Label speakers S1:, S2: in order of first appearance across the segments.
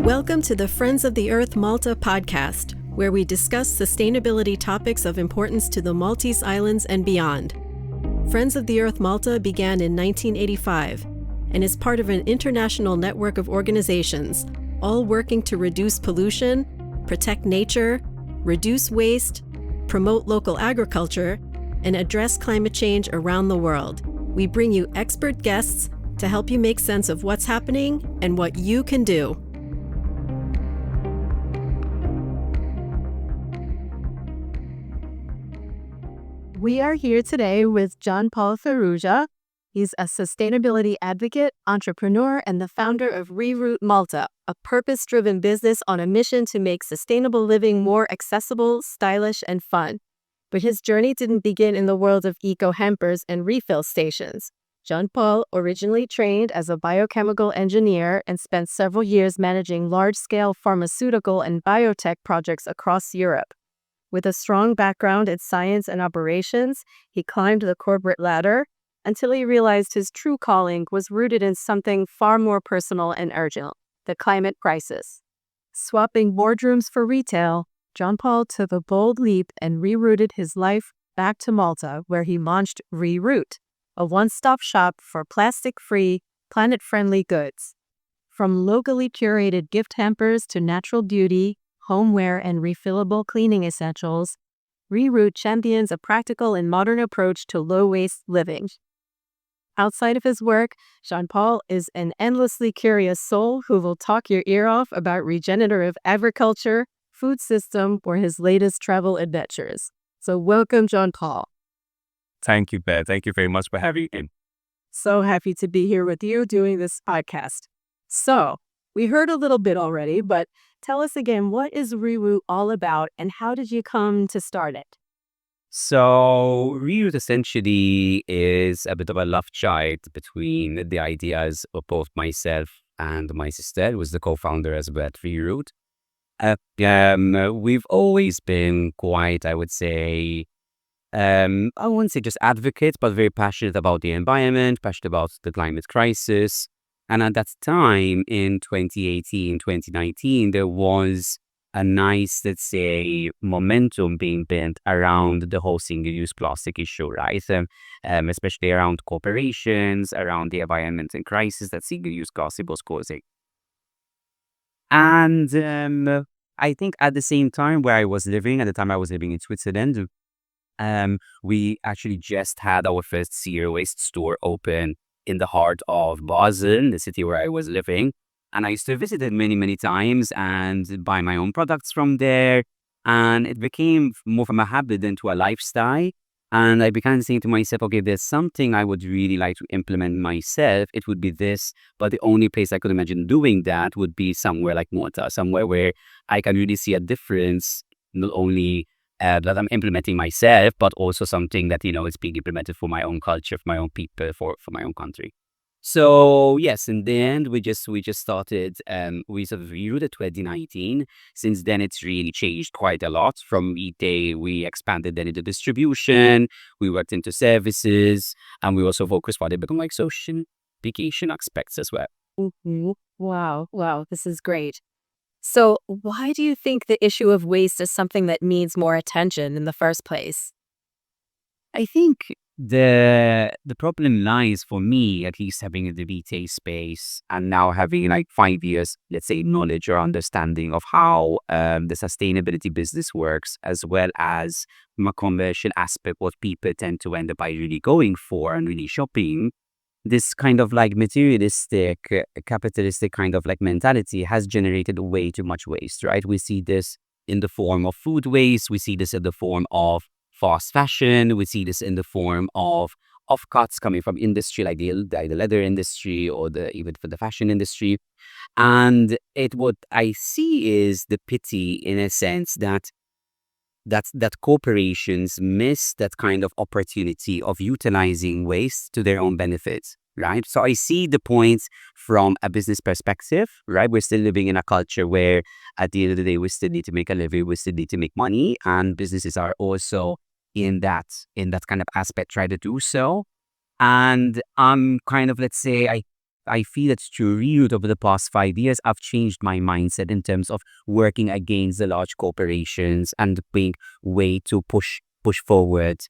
S1: Welcome to the Friends of the Earth Malta podcast, where we discuss sustainability topics of importance to the Maltese Islands and beyond. Friends of the Earth Malta began in 1985 and is part of an international network of organizations, all working to reduce pollution, protect nature, reduce waste, promote local agriculture, and address climate change around the world. We bring you expert guests to help you make sense of what's happening and what you can do. We are here today with Paul Farrugia. He's a sustainability advocate, entrepreneur, and the founder of ReRoot Malta, a purpose-driven business on a mission to make sustainable living more accessible, stylish, and fun. But his journey didn't begin in the world of eco-hampers and refill stations. Paul originally trained as a biochemical engineer and spent several years managing large-scale pharmaceutical and biotech projects across Europe. With a strong background in science and operations, he climbed the corporate ladder until he realized his true calling was rooted in something far more personal and urgent, the climate crisis. Swapping boardrooms for retail, Paul took a bold leap and rerouted his life back to Malta, where he launched ReRoot, a one-stop shop for plastic-free, planet-friendly goods. From locally curated gift hampers to natural beauty, homeware, and refillable cleaning essentials, ReRoot champions a practical and modern approach to low-waste living. Outside of his work, Paul is an endlessly curious soul who will talk your ear off about regenerative agriculture, food system, or his latest travel adventures. So welcome, Paul.
S2: Thank you, Beth. Thank you very much for having me.
S1: So happy to be here with you doing this podcast. So, we heard a little bit already, but tell us again, what is ReRoot all about and how did you come to start it?
S2: So ReRoot essentially is a bit of a love child between the ideas of both myself and my sister, who is the co-founder as well at ReRoot. We've always been quite, I would say, I wouldn't say just advocates, but very passionate about the environment, passionate about the climate crisis. And at that time, in 2018, 2019, there was a nice, let's say, momentum being built around the whole single-use plastic issue, right? Especially around corporations, around the environmental crisis that single-use plastic was causing. And I think at the same time where I was living, at the time I was living in Switzerland, we actually just had our first zero waste store open in the heart of Basel, the city where I was living. And I used to visit it many, many times and buy my own products from there. And it became more from a habit than to a lifestyle. And I began saying to myself, okay, there's something I would really like to implement myself. It would be this, but the only place I could imagine doing that would be somewhere like Malta, somewhere where I can really see a difference, not only that I'm implementing myself, but also something that, is being implemented for my own culture, for my own people, for my own country. So yes, in the end, we just started, we sort of rerouted 2019. Since then, it's really changed quite a lot. From retail, we expanded then into distribution, we worked into services, and we also focused on the social vacation aspects as well.
S1: Mm-hmm. Wow, this is great. So why do you think the issue of waste is something that needs more attention in the first place?
S2: I think the problem lies for me, at least having in the retail space and now having 5 years, let's say, knowledge or understanding of how the sustainability business works, as well as from a commercial aspect, what people tend to end up by really going for and really shopping. This kind of materialistic, capitalistic kind of mentality has generated way too much waste, right? We see this in the form of food waste. We see this in the form of fast fashion. We see this in the form of offcuts coming from industry like the leather industry or even for the fashion industry. And what I see is the pity in a sense that corporations miss that kind of opportunity of utilizing waste to their own benefit, right? So I see the points from a business perspective, right? We're still living in a culture where at the end of the day, we still need to make a living, we still need to make money, and businesses are also in that kind of aspect try to do so. And I'm kind of, let's say, I feel that through ReRoot over the past 5 years, I've changed my mindset in terms of working against the large corporations and being way to push forward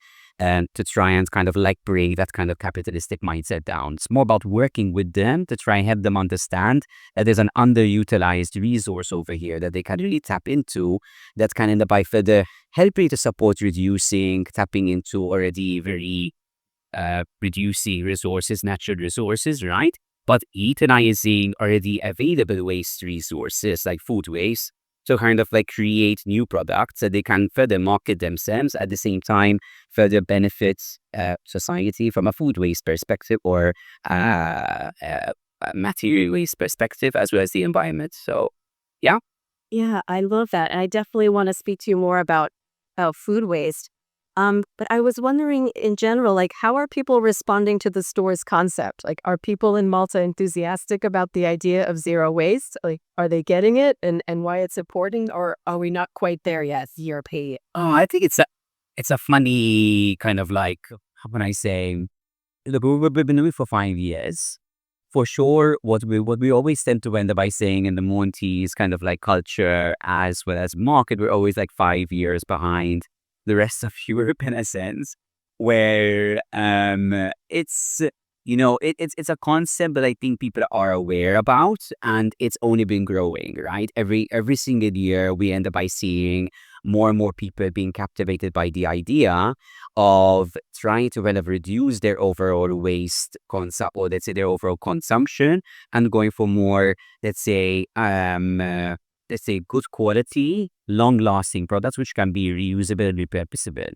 S2: and to try and kind of like break that kind of capitalistic mindset down. It's more about working with them to try and help them understand that there's an underutilized resource over here that they can really tap into that can end up by further helping to support reducing, tapping into already very reducing resources, natural resources, right? But euthanizing already available waste resources like food waste to kind of like create new products that they can further market themselves at the same time further benefits society from a food waste perspective or a material waste perspective as well as the environment. So, yeah.
S1: Yeah, I love that. And I definitely want to speak to you more about food waste. But I was wondering in general, like, how are people responding to the store's concept? Like, are people in Malta enthusiastic about the idea of zero waste? Like, are they getting it and why it's important, or are we not quite there yet? Europe.
S2: Oh, I think it's a funny kind of like, how can I say, look, we've been doing it for 5 years. For sure, what we always tend to end up by saying in the Monty's kind of like culture as well as market, we're always like 5 years behind the rest of Europe in a sense, where it's it's a concept that I think people are aware about, and it's only been growing, right? Every single year, we end up by seeing more and more people being captivated by the idea of trying to kind of reduce their overall waste consumption, or let's say their overall consumption, and going for more, let's say, good quality, long lasting products which can be reusable and repurposable.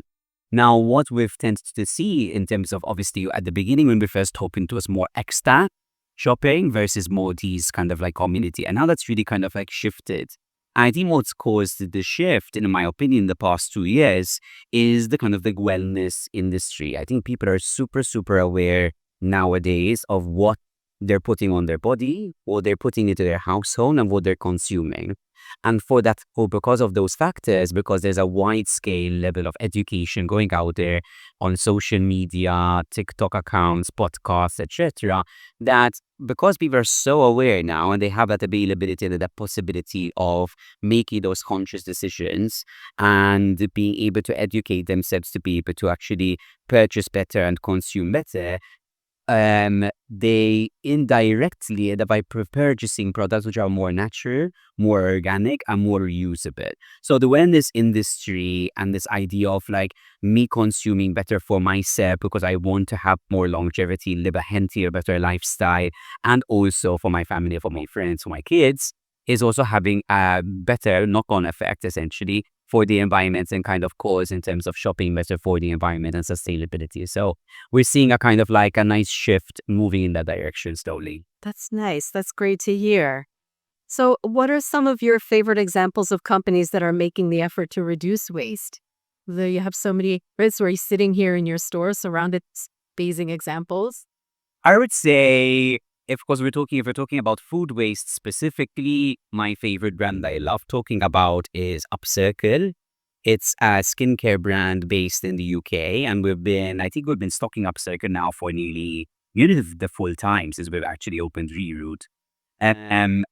S2: Now, what we've tended to see in terms of obviously at the beginning when we first opened, it was more extra shopping versus more these kind of like community. And now that's really kind of like shifted. I think what's caused the shift, in my opinion, in the past 2 years is the kind of the wellness industry. I think people are super, super aware nowadays of what they're putting on their body, what they're putting into their household, and what they're consuming. And for that, or because of those factors, because there's a wide scale level of education going out there on social media, TikTok accounts, podcasts, etc., that because people are so aware now and they have that availability and that possibility of making those conscious decisions and being able to educate themselves to be able to actually purchase better and consume better, they indirectly end up by purchasing products which are more natural, more organic, and more reusable. So the wellness industry and this idea of like me consuming better for myself because I want to have more longevity, live a healthier, better lifestyle, and also for my family, for my friends, for my kids, is also having a better knock-on effect essentially for the environment and kind of cause in terms of shopping better for the environment and sustainability. So we're seeing a kind of like a nice shift moving in that direction slowly.
S1: That's nice. That's great to hear. So, what are some of your favorite examples of companies that are making the effort to reduce waste? There you have so many, right? So, are you sitting here in your store surrounded amazing examples?
S2: I would say if we're talking about food waste specifically, my favorite brand that I love talking about is Upcircle. It's a skincare brand based in the UK, and I think we've been stocking Upcircle now for nearly the full time since we've actually opened ReRoot. And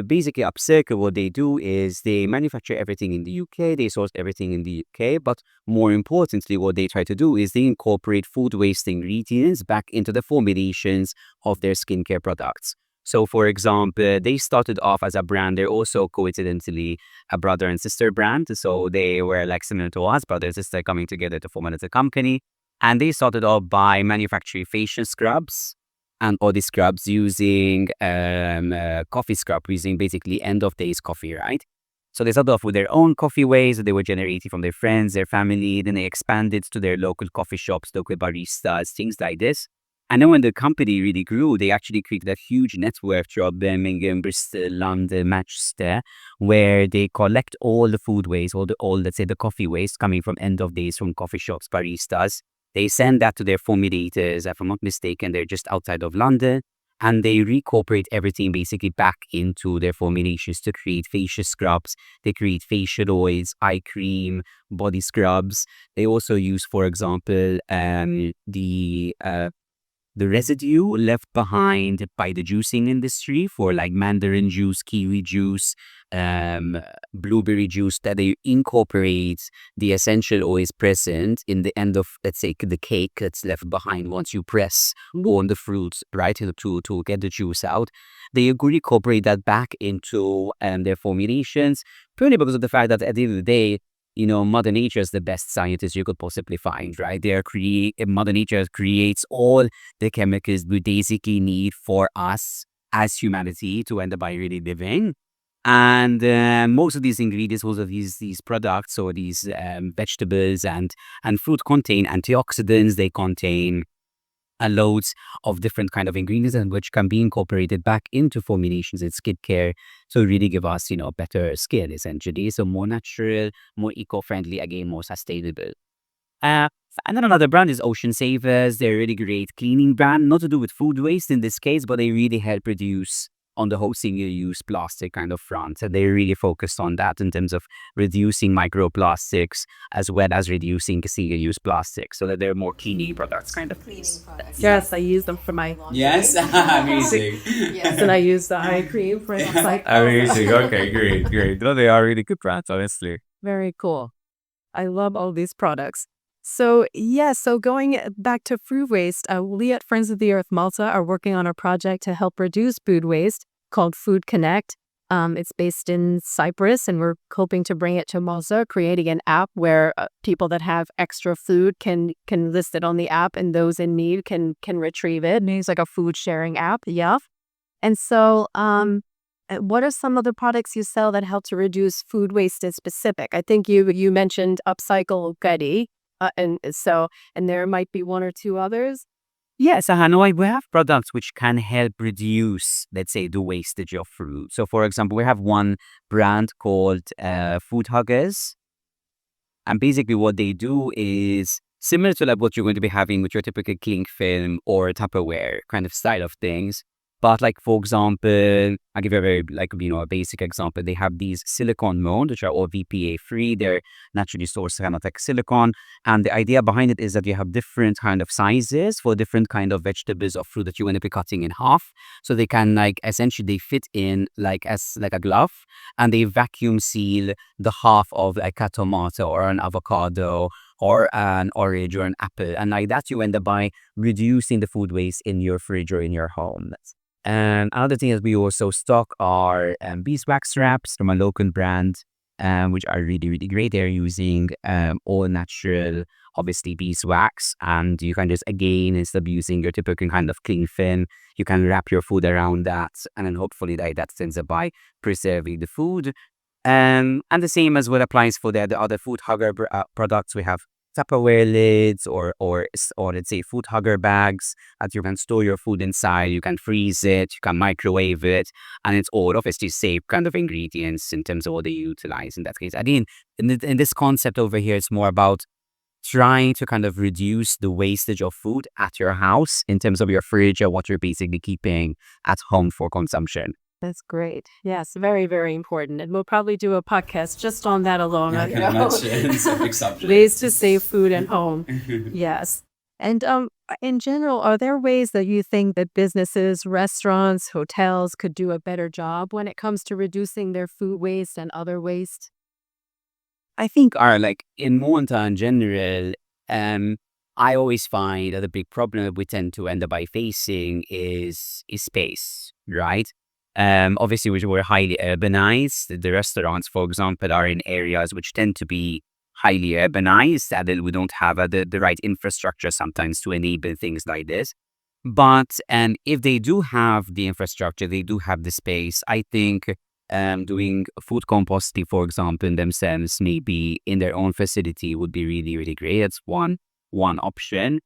S2: basically, Upcircle, what they do is they manufacture everything in the UK, they source everything in the UK, but more importantly, what they try to do is they incorporate food waste ingredients back into the formulations of their skincare products. So, for example, they started off as a brand. They're also coincidentally a brother and sister brand. So they were like similar to us, brother and sister coming together to form another company. And they started off by manufacturing facial scrubs and all these scrubs using coffee scrub, using basically end of days coffee, right? So they started off with their own coffee ways that they were generating from their friends, their family. Then they expanded to their local coffee shops, local baristas, things like this. And then when the company really grew, they actually created a huge network throughout Birmingham, Bristol, London, Manchester, where they collect all the food waste, let's say the coffee waste coming from end of days from coffee shops, baristas. They send that to their formulators. If I'm not mistaken, they're just outside of London. And they reincorporate everything basically back into their formulations to create facial scrubs. They create facial oils, eye cream, body scrubs. They also use, for example, the the residue left behind by the juicing industry for like mandarin juice, kiwi juice, blueberry juice, that they incorporate the essential oils present in the end of, let's say, the cake that's left behind once you press on the fruits, right, to get the juice out. They incorporate that back into their formulations, purely because of the fact that at the end of the day, Mother Nature is the best scientist you could possibly find, right? Mother Nature creates all the chemicals we basically need for us as humanity to end up by really living. And most of these ingredients, most of these products or these vegetables and fruit contain antioxidants. They contain loads of different kind of ingredients, and which can be incorporated back into formulations in skincare to really give us, better skin essentially. So more natural, more eco-friendly, again, more sustainable. Uh, and then another brand is Ocean Savers. They're a really great cleaning brand, not to do with food waste in this case, but they really help reduce on the whole single-use plastic kind of front. And they're really focused on that in terms of reducing microplastics as well as reducing single-use plastics, so that they're more cleaning products kind of.
S1: Cleaning products. Yes, I use them for my laundry.
S2: Yes, amazing.
S1: Yes, and I use the eye cream for like.
S2: Amazing. Okay, great. No, they are really good brands, honestly.
S1: Very cool. I love all these products. So going back to food waste, we at Friends of the Earth Malta are working on a project to help reduce food waste called Food Connect. It's based in Cyprus, and we're hoping to bring it to Malta, creating an app where people that have extra food can list it on the app, and those in need can retrieve it. It's like a food sharing app, yeah. And so, what are some of the products you sell that help to reduce food waste in specific? I think you mentioned upcycle gutty. And there might be one or two others.
S2: Yes, Hanoi, we have products which can help reduce, let's say, the wastage of fruit. So, for example, we have one brand called Food Huggers. And basically what they do is similar to like what you're going to be having with your typical cling film or Tupperware kind of style of things. But like, for example, I'll give you a very, a basic example. They have these silicone molds, which are all BPA free. They're naturally sourced cyanotic silicone. And the idea behind it is that you have different kind of sizes for different kind of vegetables or fruit that you want to be cutting in half. So they can essentially they fit in as a glove, and they vacuum seal the half of like a tomato or an avocado or an orange or an apple. And like that, you end up by reducing the food waste in your fridge or in your home. And another thing that we also stock are beeswax wraps from a local brand, which are really, really great. They're using all natural, obviously, beeswax. And you can just, again, instead of using your typical kind of cling film, you can wrap your food around that. And then hopefully that ends up by preserving the food. And the same as what applies for the other food hugger products. We have Tupperware lids or let's say food hugger bags that you can store your food inside. You can freeze it, you can microwave it, and it's all obviously safe kind of ingredients in terms of what they utilize in that case. Again, in this concept over here, it's more about trying to kind of reduce the wastage of food at your house in terms of your fridge or what you're basically keeping at home for consumption.
S1: That's great. Yes, very, very important. And we'll probably do a podcast just on that alone.
S2: I can imagine. It's a big subject.
S1: Ways to save food at home. Yes. And in general, are there ways that you think that businesses, restaurants, hotels could do a better job when it comes to reducing their food waste and other waste?
S2: I think in Malta in general, I always find that the big problem that we tend to end up by facing is space, right? Obviously, we're highly urbanized. The restaurants, for example, are in areas which tend to be highly urbanized, and we don't have the right infrastructure sometimes to enable things like this. But if they do have the infrastructure, they do have the space, I think doing food composting, for example, in themselves, maybe in their own facility would be really, really great. That's one option.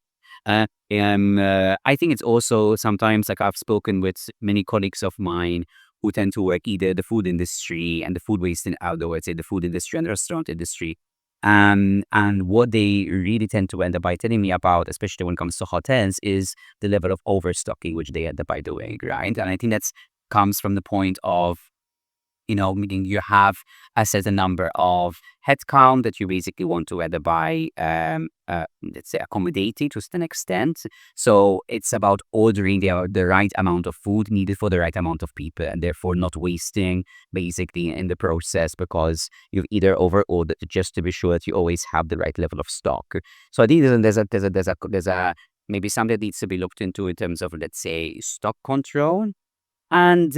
S2: I think it's also sometimes I've spoken with many colleagues of mine who tend to work either the food industry and the food waste in outdoor, I'd say the food industry and the restaurant industry. And what they really tend to end up by telling me about, especially when it comes to hotels, is the level of overstocking which they end up by doing, right? And I think that's comes from the point of meaning you have a certain number of headcount that you basically want to either buy, let's say, accommodated to an extent. So it's about ordering the right amount of food needed for the right amount of people, and therefore not wasting basically in the process, because you've either over-ordered just to be sure that you always have the right level of stock. So I think there's a maybe something that needs to be looked into in terms of, let's say, stock control. And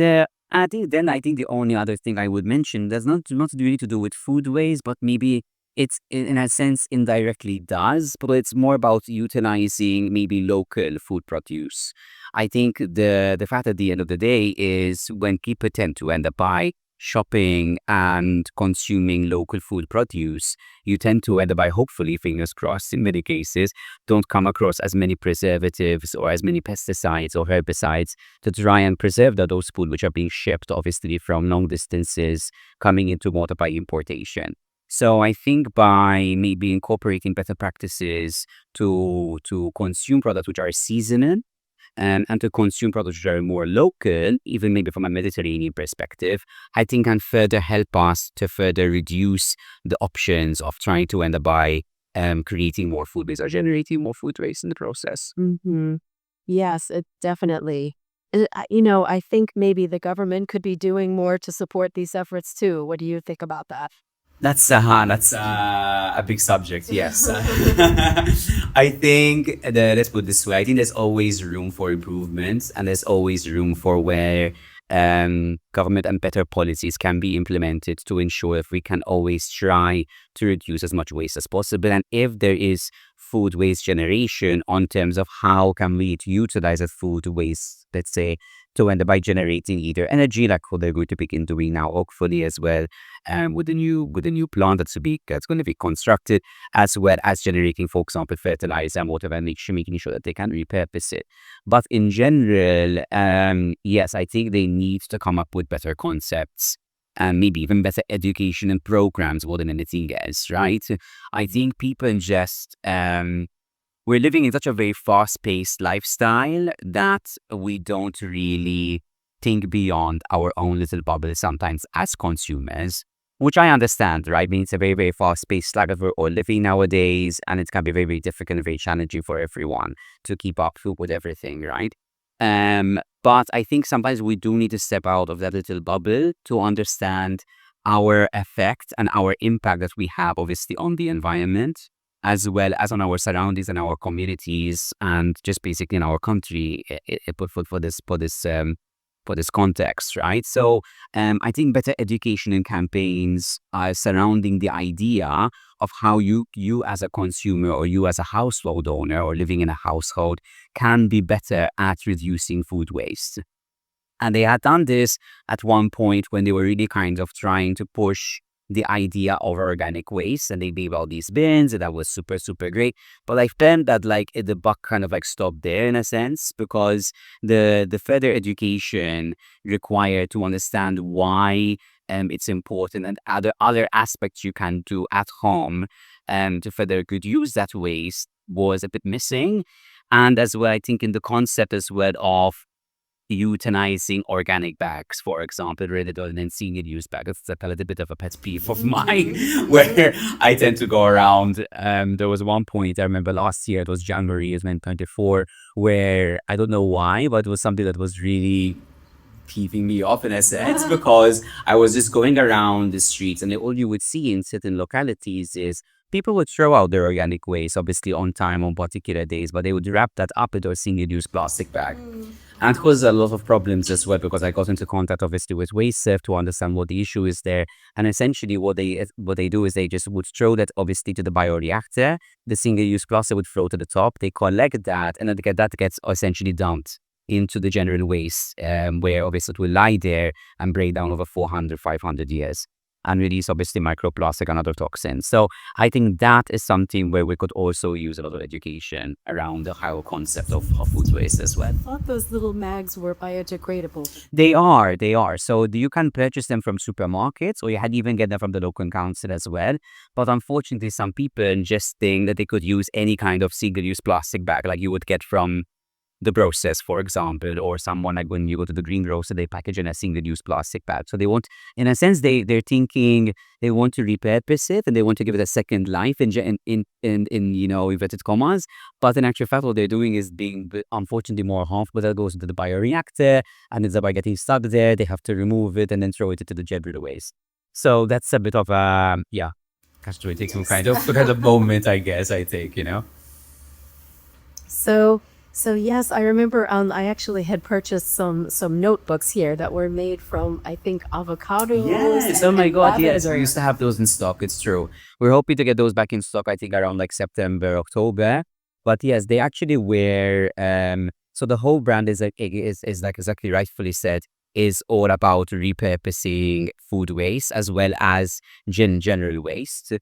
S2: I think the only other thing I would mention does not really to do with food waste, but maybe it's in a sense indirectly does, but it's more about utilizing maybe local food produce. I think the fact at the end of the day is when people tend to end up by shopping and consuming local food produce, you tend to end up by, hopefully, fingers crossed, in many cases, don't come across as many preservatives or as many pesticides or herbicides to try and preserve those food which are being shipped, obviously, from long distances coming into Malta by importation. So I think by maybe incorporating better practices to consume products which are seasonal, and to consume products which are more local, even maybe from a Mediterranean perspective, I think can further help us to further reduce the options of trying to end up by creating more food waste or generating more food waste in the process.
S1: Mm-hmm. Yes, it definitely. I think maybe the government could be doing more to support these efforts too. What do you think about that?
S2: That's a big subject. Yes, I think let's put it this way. I think there's always room for improvements, and there's always room for where government and better policies can be implemented to ensure if we can always try to reduce as much waste as possible. And if there is food waste generation on terms of how can we utilize that food waste, let's say, to end up by generating either energy, like what they're going to begin doing now, hopefully as well, with a new plant that's going to be constructed, as well as generating, for example, fertilizer and whatever, and making sure that they can repurpose it. But in general, yes, I think they need to come up with better concepts and maybe even better education and programs more than anything else, right? I think people just we're living in such a very fast-paced lifestyle that we don't really think beyond our own little bubble sometimes as consumers, which I understand, right? I mean, it's a very, very fast-paced life that we're all living nowadays, and it can be very, very difficult and very challenging for everyone to keep up with everything, right? But I think sometimes we do need to step out of that little bubble to understand our effect and our impact that we have, obviously, on the environment, as well as on our surroundings and our communities, and just basically in our country for this context, right? So I think better education and campaigns surrounding the idea of how you as a consumer or you as a household owner or living in a household can be better at reducing food waste. And they had done this at one point when they were really kind of trying to push the idea of organic waste, and they gave all these bins, and that was super, super great. But I found that the buck kind of stopped there in a sense, because the further education required to understand why it's important and other aspects you can do at home to further good use that waste was a bit missing. And as well, I think in the concept as well of euthanizing organic bags, for example, rather than single-use bags. It's a little bit of a pet peeve of mine, where I tend to go around. There was one point I remember last year, it was January 2024, where I don't know why, but it was something that was really peeving me off in a sense, because I was just going around the streets, and all you would see in certain localities is people would throw out their organic waste, obviously on time on particular days, but they would wrap that up into a single-use plastic bag. And it caused a lot of problems as well, because I got into contact obviously with WasteServe to understand what the issue is there. And essentially what they do is they just would throw that obviously to the bioreactor. The single-use plastic would flow to the top. They collect that, and then that gets essentially dumped into the general waste, where obviously it will lie there and break down over 400, 500 years and release obviously microplastic and other toxins. So I think that is something where we could also use a lot of education around the whole concept of food waste as well.
S1: I thought those little mags were biodegradable.
S2: They are. So you can purchase them from supermarkets, or you had even get them from the local council as well. But unfortunately, some people just think that they could use any kind of single-use plastic bag like you would get from the process, for example, or someone like when you go to the greengrocer, they package in a single-use plastic bag. So they want, in a sense, they're thinking they want to repurpose it and they want to give it a second life in inverted commas. But in actual fact, what they're doing is being unfortunately more harmful. That goes into the bioreactor and ends up by getting stuck there. They have to remove it and then throw it into the generator waste. So that's a bit of a catch-22 kind of moment, I guess. I think.
S1: So yes, I remember I actually had purchased some notebooks here that were made from, I think, avocados.
S2: Yes. Oh my God. Yes. We used to have those in stock. It's true. We're hoping to get those back in stock, I think, around like September, October. But yes, they actually were. So the whole brand is like exactly rightfully said, is all about repurposing food waste as well as general waste.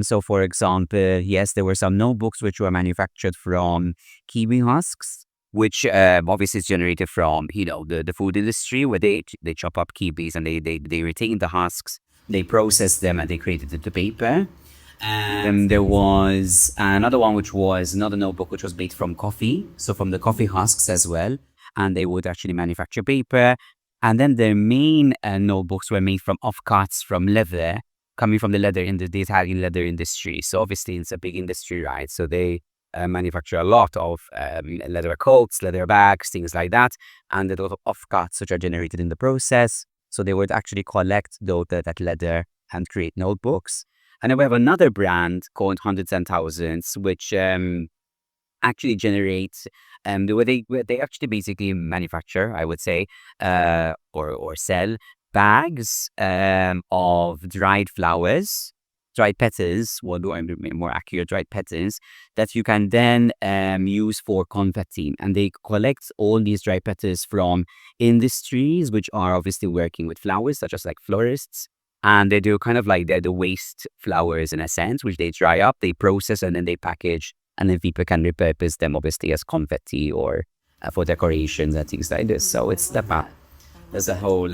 S2: So for example, yes, there were some notebooks which were manufactured from kiwi husks, which obviously is generated from, the food industry where they chop up kiwis and they retain the husks, they process them and they create it into paper. And there was another one which was another notebook which was made from coffee, so from the coffee husks as well, and they would actually manufacture paper. And then the main notebooks were made from offcuts from leather, coming from the Italian leather industry. So obviously it's a big industry, right? So they manufacture a lot of leather coats, leather bags, things like that, and a lot of offcuts which are generated in the process. So they would actually collect that leather and create notebooks. And then we have another brand called Hundreds and Thousands, which actually generates where they actually basically manufacture, I would say, or sell bags of dried flowers, dried petals, what do I mean more accurate, dried petals that you can then use for confetti. And they collect all these dried petals from industries which are obviously working with flowers, such as like florists. And they do kind of like the waste flowers in a sense, which they dry up, they process, and then they package. And then people can repurpose them, obviously, as confetti or for decorations and things like this. So it's there's a whole,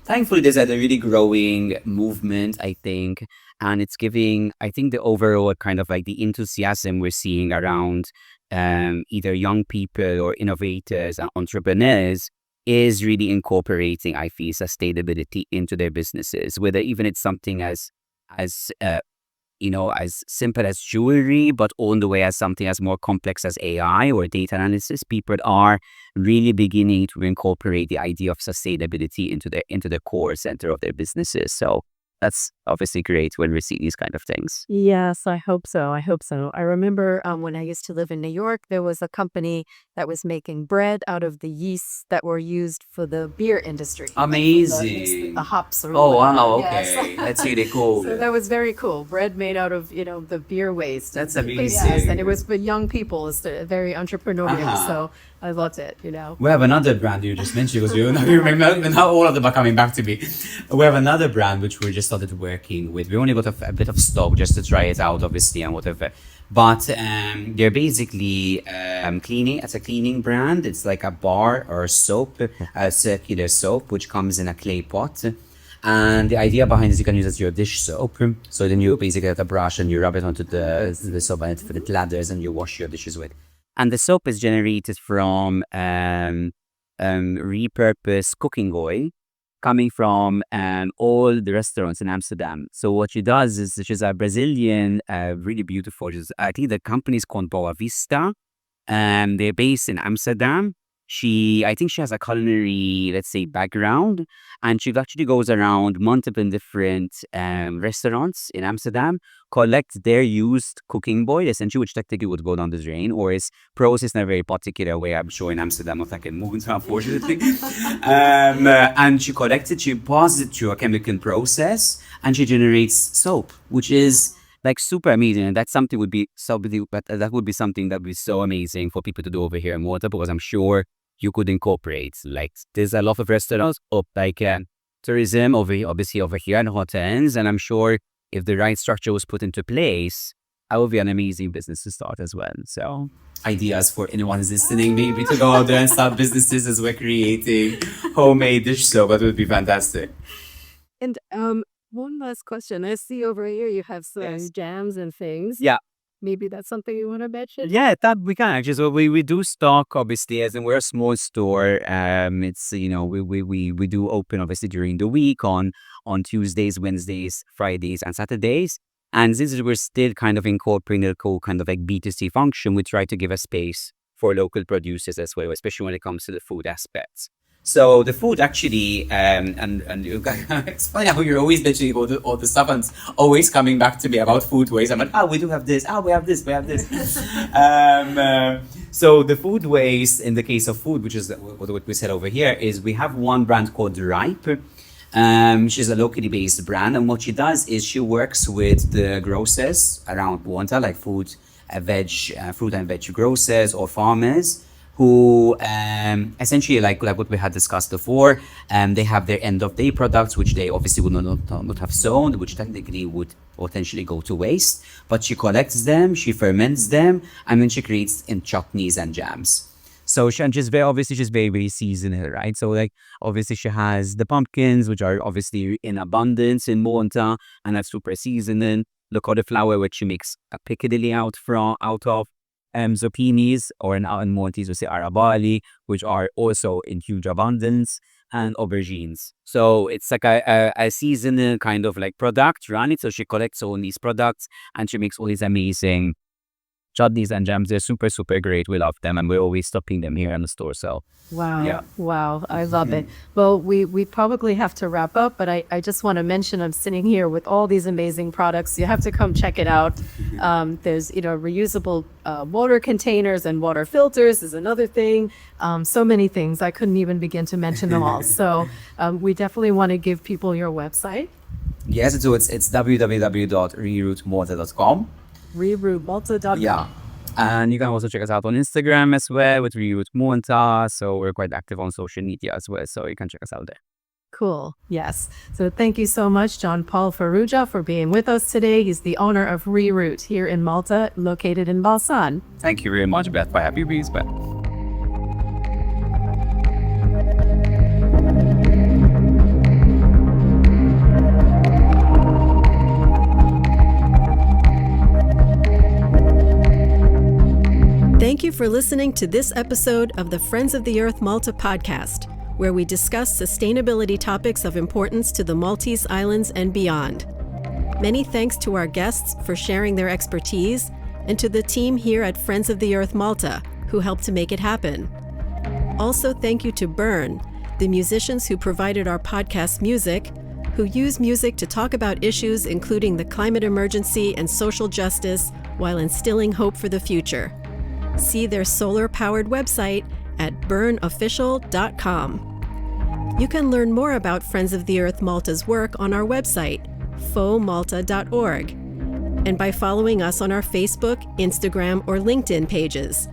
S2: thankfully, there's a really growing movement, I think. And it's giving, I think, the overall kind of like the enthusiasm we're seeing around either young people or innovators and entrepreneurs is really incorporating, I feel, sustainability into their businesses, whether even it's something as simple as jewelry, but all the way as something as more complex as AI or data analysis. People are really beginning to incorporate the idea of sustainability into the core center of their businesses. So that's obviously great when we see these kind of things.
S1: Yes, I hope so. I hope so. I remember when I used to live in New York, there was a company that was making bread out of the yeasts that were used for the beer industry.
S2: Amazing.
S1: The hops. Or
S2: Oh,
S1: whatever.
S2: wow.
S1: Yes.
S2: Okay. That's really cool.
S1: So that was very cool. Bread made out of, the beer waste.
S2: That's
S1: Yes,
S2: amazing.
S1: and it was for young people. It's very entrepreneurial.
S2: Uh-huh.
S1: So I loved it,
S2: We have another brand you just mentioned because you remember now all of them are coming back to me. We have another brand which we just started working with. We only got a bit of stock just to try it out, obviously, and whatever. But they're basically cleaning. It's a cleaning brand. It's like a bar or soap, a circular soap, which comes in a clay pot. And the idea behind it is you can use it as your dish soap. So then you basically have a brush and you rub it onto the soap and it lathers and you wash your dishes with. And the soap is generated from repurposed cooking oil coming from all the restaurants in Amsterdam. So what she does is she's a Brazilian, really beautiful. I think the company is called Boa Vista. They're based in Amsterdam. I think she has a culinary, let's say, background, and she actually goes around multiple different restaurants in Amsterdam, collects their used cooking oil, essentially, which technically would go down the drain, or is processed in a very particular way. I'm sure in Amsterdam, if I can move into, unfortunately. And she collects it, she passes it through a chemical process, and she generates soap, which is like super amazing. And that's something that would be something that would be so amazing for people to do over here in Malta, because I'm sure you could incorporate, like, there's a lot of restaurants up like tourism obviously over here in hot ends, and I'm sure if the right structure was put into place, that would be an amazing business to start as well. So ideas for anyone who's listening, maybe to go out there and start businesses as we're creating homemade dish soap. That would be fantastic.
S1: And one last question. I see over here you have some
S2: Yes.
S1: jams and things.
S2: Yeah.
S1: maybe that's something you want to mention?
S2: Yeah, that we can actually. So we do stock obviously, as in we're a small store. It's we do open obviously during the week on Tuesdays, Wednesdays, Fridays, and Saturdays. And since we're still kind of incorporating the cool kind of like B2C function, we try to give a space for local producers as well, especially when it comes to the food aspects. So the food actually, and you guys explain how you're always mentioning all the stuff and it's always coming back to me about food waste. I'm like, oh, we do have this. Oh, we have this. We have this. So the food waste in the case of food, which is what we said over here, is we have one brand called Ripe. She's a locally based brand, and what she does is she works with the grocers around Malta, like fruit and veg grocers or farmers, who essentially like what we had discussed before, they have their end of day products, which they obviously would not have sown, which technically would potentially go to waste. But she collects them, she ferments them, and then she creates in chutneys and jams. So she's very seasonal, right? So like obviously she has the pumpkins, which are obviously in abundance in Malta and that's super seasonal. The cauliflower, which she makes a piccadilly out of. Zucchinis, or in Maltese we say arabali, which are also in huge abundance, and aubergines. So it's like a seasonal kind of like product, right? So she collects all these products and she makes all these amazing chutneys and jams. They're super, super great. We love them and we're always stopping them here in the store. So
S1: Wow.
S2: yeah.
S1: Wow. I love it. Well, we probably have to wrap up, but I just want to mention I'm sitting here with all these amazing products. You have to come check it out. There's, reusable water containers and water filters is another thing. So many things. I couldn't even begin to mention them all. So we definitely want to give people your website.
S2: Yes, so it's www.rerootmalta.com.
S1: rerouted.com.
S2: Yeah. And you can also check us out on Instagram as well with ReRoot Malta. So we're quite active on social media as well. So you can check us out there.
S1: Cool. Yes. So thank you so much, John Paul Farrugia, for being with us today. He's the owner of ReRoot here in Malta, located in Balsan.
S2: Thank you very much, Beth. Bye. Happy bees, Beth.
S1: Thank you for listening to this episode of the Friends of the Earth Malta podcast, where we discuss sustainability topics of importance to the Maltese Islands and beyond. Many thanks to our guests for sharing their expertise, and to the team here at Friends of the Earth Malta, who helped to make it happen. Also, thank you to Burn, the musicians who provided our podcast music, who use music to talk about issues including the climate emergency and social justice while instilling hope for the future. See their solar-powered website at burnofficial.com. You can learn more about Friends of the Earth Malta's work on our website, fomalta.org, and by following us on our Facebook, Instagram, or LinkedIn pages.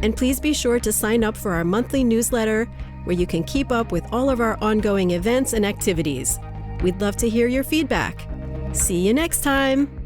S1: And please be sure to sign up for our monthly newsletter, where you can keep up with all of our ongoing events and activities. We'd love to hear your feedback. See you next time!